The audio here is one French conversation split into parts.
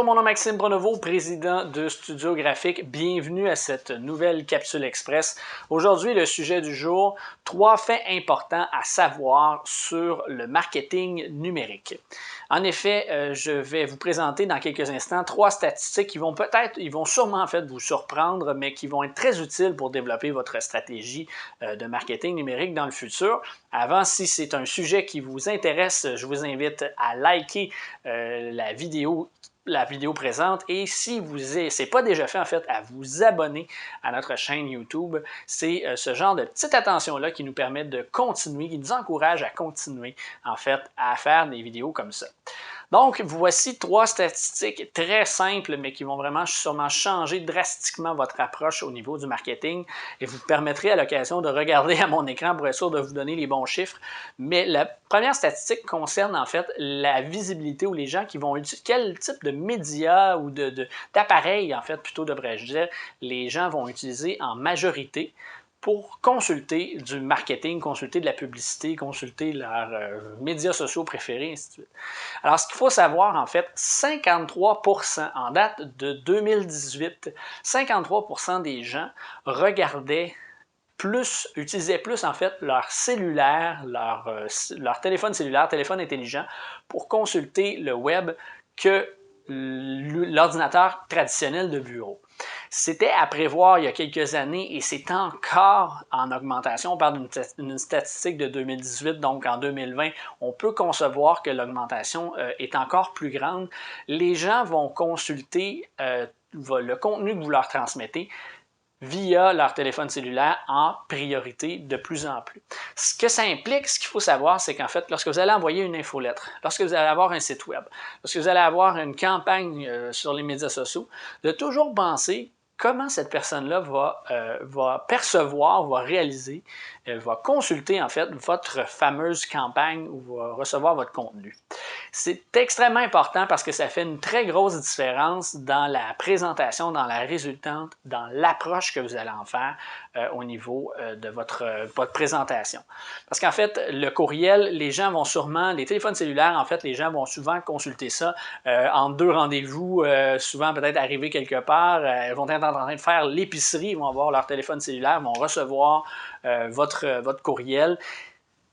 mon nom est Maxime Pronovo, président de Studio Graphique. Bienvenue à cette nouvelle capsule express. Aujourd'hui, le sujet du jour, 3 faits importants à savoir sur le marketing numérique. En effet, je vais vous présenter dans quelques instants 3 statistiques qui vont sûrement en fait vous surprendre, mais qui vont être très utiles pour développer votre stratégie de marketing numérique dans le futur. Avant, si c'est un sujet qui vous intéresse, je vous invite à liker la vidéo présente et si c'est pas déjà fait en fait, à vous abonner à notre chaîne YouTube. C'est ce genre de petite attention-là qui nous permet de continuer, qui nous encourage à continuer en fait à faire des vidéos comme ça. Donc, voici 3 statistiques très simples, mais qui vont vraiment sûrement changer drastiquement votre approche au niveau du marketing et vous permettrez à l'occasion de regarder à mon écran pour être sûr de vous donner les bons chiffres. Mais la première statistique concerne en fait la visibilité ou les gens qui vont utiliser, quel type de médias ou d'appareils, en fait, plutôt devrais-je dire, les gens vont utiliser en majorité pour consulter du marketing, consulter de la publicité, consulter leurs médias sociaux préférés, ainsi de suite. Alors, ce qu'il faut savoir, en fait, 53% en date de 2018, 53% des gens utilisaient plus en fait leur cellulaire, leur téléphone cellulaire, téléphone intelligent, pour consulter le web que l'ordinateur traditionnel de bureau. C'était à prévoir il y a quelques années et c'est encore en augmentation. On parle d'une statistique de 2018, donc en 2020, on peut concevoir que l'augmentation est encore plus grande. Les gens vont consulter le contenu que vous leur transmettez via leur téléphone cellulaire en priorité de plus en plus. Ce que ça implique, ce qu'il faut savoir, c'est qu'en fait, lorsque vous allez envoyer une infolettre, lorsque vous allez avoir un site web, lorsque vous allez avoir une campagne sur les médias sociaux, de toujours penser comment cette personne-là va percevoir, va réaliser, va consulter en fait votre fameuse campagne ou va recevoir votre contenu. C'est extrêmement important parce que ça fait une très grosse différence dans la présentation, dans la résultante, dans l'approche que vous allez en faire au niveau de votre présentation. Parce qu'en fait, le courriel, les téléphones cellulaires, en fait, les gens vont souvent consulter ça en 2 rendez-vous, souvent peut-être arriver quelque part, ils vont être en train de faire l'épicerie, ils vont avoir leur téléphone cellulaire, vont recevoir votre courriel.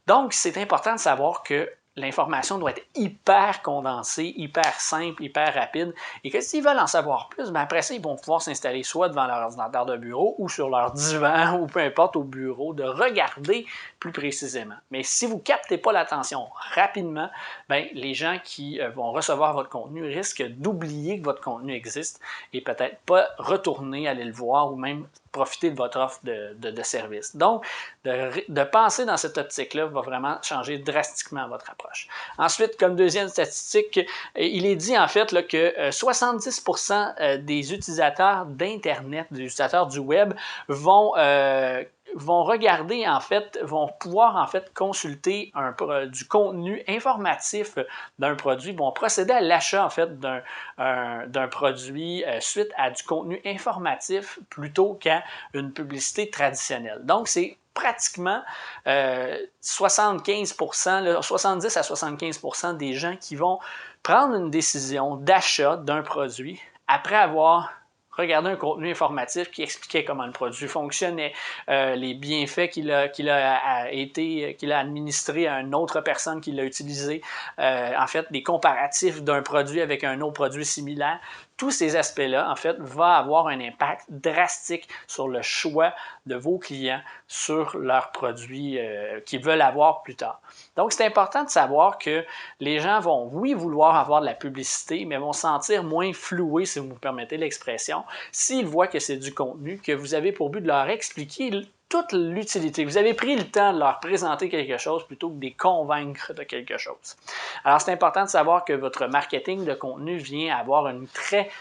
Donc, c'est important de savoir que l'information doit être hyper condensée, hyper simple, hyper rapide et que s'ils veulent en savoir plus, bien après ça, ils vont pouvoir s'installer soit devant leur ordinateur de bureau ou sur leur divan ou peu importe au bureau, de regarder plus précisément. Mais si vous ne captez pas l'attention rapidement, bien, les gens qui vont recevoir votre contenu risquent d'oublier que votre contenu existe et peut-être pas retourner, aller le voir ou même profiter de votre offre de service. Donc, de penser dans cette optique-là va vraiment changer drastiquement votre approche. Ensuite, comme deuxième statistique, il est dit en fait là, que 70% des utilisateurs d'Internet, des utilisateurs du web, vont regarder en fait, vont pouvoir en fait consulter du contenu informatif d'un produit, vont procéder à l'achat en fait d'un produit suite à du contenu informatif plutôt qu'à une publicité traditionnelle. Donc, c'est pratiquement 75%, 70 à 75% des gens qui vont prendre une décision d'achat d'un produit après avoir regardé un contenu informatif qui expliquait comment le produit fonctionnait, les bienfaits qu'il a administré à une autre personne qui l'a utilisé, en fait, des comparatifs d'un produit avec un autre produit similaire. Tous ces aspects-là, en fait, vont avoir un impact drastique sur le choix de vos clients sur leurs produits qu'ils veulent avoir plus tard. Donc, c'est important de savoir que les gens vont, oui, vouloir avoir de la publicité, mais vont se sentir moins floués, si vous me permettez l'expression, s'ils voient que c'est du contenu, que vous avez pour but de leur expliquer toute l'utilité. Vous avez pris le temps de leur présenter quelque chose plutôt que de les convaincre de quelque chose. Alors, c'est important de savoir que votre marketing de contenu vient avoir une très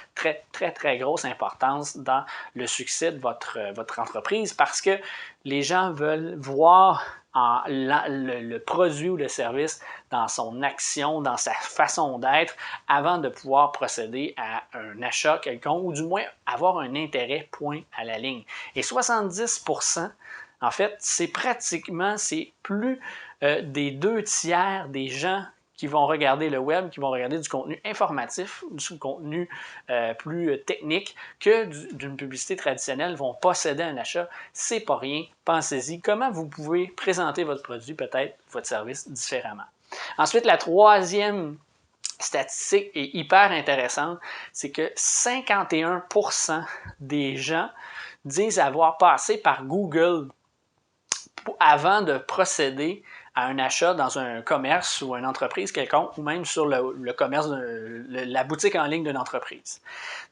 grosse importance dans le succès de votre entreprise parce que les gens veulent voir le produit ou le service dans son action, dans sa façon d'être, avant de pouvoir procéder à un achat quelconque ou du moins avoir un intérêt point à la ligne. Et 70%, en fait, c'est plus des 2 tiers des gens qui vont regarder le web, qui vont regarder du contenu informatif, du contenu plus technique, que d'une publicité traditionnelle vont posséder un achat. C'est pas rien, pensez-y. Comment vous pouvez présenter votre produit, peut-être votre service différemment. Ensuite, la troisième statistique est hyper intéressante, c'est que 51% des gens disent avoir passé par Google avant de procéder à un achat dans un commerce ou une entreprise quelconque, ou même sur le commerce, la boutique en ligne d'une entreprise.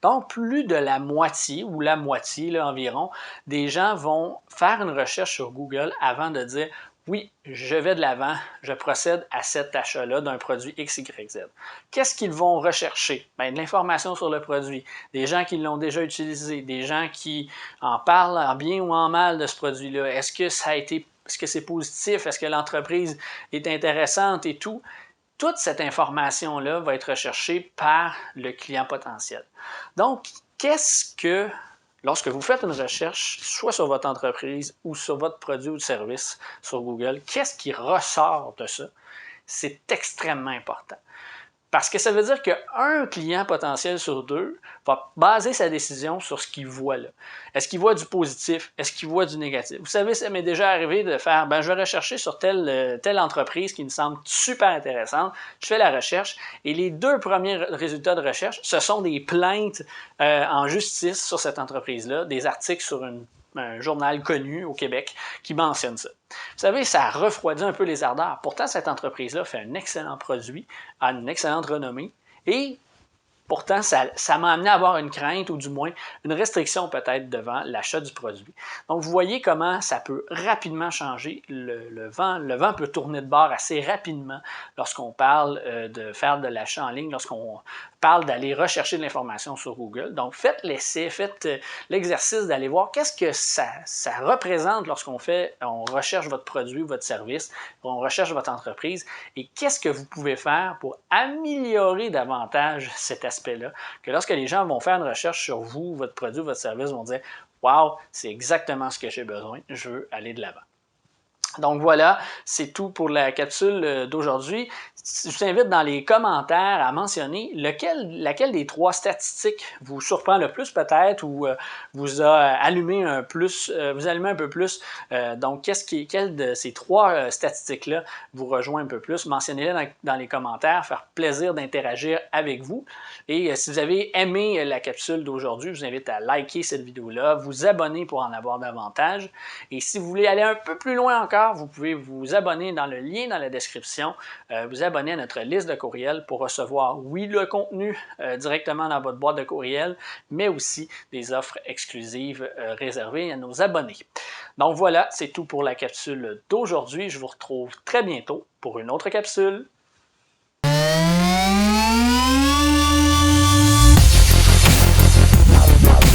Donc, plus de la moitié, ou la moitié là, environ, des gens vont faire une recherche sur Google avant de dire oui, je vais de l'avant, je procède à cet achat-là d'un produit X, Y, Z. Qu'est-ce qu'ils vont rechercher? Bien, de l'information sur le produit, des gens qui l'ont déjà utilisé, des gens qui en parlent en bien ou en mal de ce produit-là. Est-ce que c'est positif? Est-ce que l'entreprise est intéressante et tout? Toute cette information-là va être recherchée par le client potentiel. Donc, qu'est-ce que, lorsque vous faites une recherche, soit sur votre entreprise ou sur votre produit ou service sur Google, qu'est-ce qui ressort de ça? C'est extrêmement important. Parce que ça veut dire qu'un client potentiel sur deux va baser sa décision sur ce qu'il voit là. Est-ce qu'il voit du positif? Est-ce qu'il voit du négatif? Vous savez, ça m'est déjà arrivé de faire, je vais rechercher sur telle entreprise qui me semble super intéressante. Je fais la recherche et les 2 premiers résultats de recherche, ce sont des plaintes en justice sur cette entreprise-là, des articles sur un journal connu au Québec qui mentionne ça. Vous savez, ça refroidit un peu les ardeurs. Pourtant, cette entreprise-là fait un excellent produit, a une excellente renommée et pourtant, ça m'a amené à avoir une crainte ou du moins une restriction peut-être devant l'achat du produit. Donc, vous voyez comment ça peut rapidement changer. Le vent peut tourner de bord assez rapidement lorsqu'on parle de faire de l'achat en ligne, lorsqu'on parle d'aller rechercher de l'information sur Google. Donc, faites l'essai, faites l'exercice d'aller voir qu'est-ce que ça représente lorsqu'on recherche votre produit ou votre service, on recherche votre entreprise et qu'est-ce que vous pouvez faire pour améliorer davantage cet aspect-là, que lorsque les gens vont faire une recherche sur vous, votre produit, votre service, vont dire « Wow, c'est exactement ce que j'ai besoin, je veux aller de l'avant ». Donc voilà, c'est tout pour la capsule d'aujourd'hui. Je vous invite dans les commentaires à mentionner laquelle des 3 statistiques vous surprend le plus peut-être ou vous a allumé un peu plus. Donc, quelle de ces 3 statistiques-là vous rejoint un peu plus? Mentionnez-les dans les commentaires, faire plaisir d'interagir avec vous. Et si vous avez aimé la capsule d'aujourd'hui, je vous invite à liker cette vidéo-là, vous abonner pour en avoir davantage. Et si vous voulez aller un peu plus loin encore, vous pouvez vous abonner dans le lien dans la description, vous abonner à notre liste de courriels pour recevoir, oui, le contenu directement dans votre boîte de courriel, mais aussi des offres exclusives réservées à nos abonnés. Donc voilà, c'est tout pour la capsule d'aujourd'hui. Je vous retrouve très bientôt pour une autre capsule.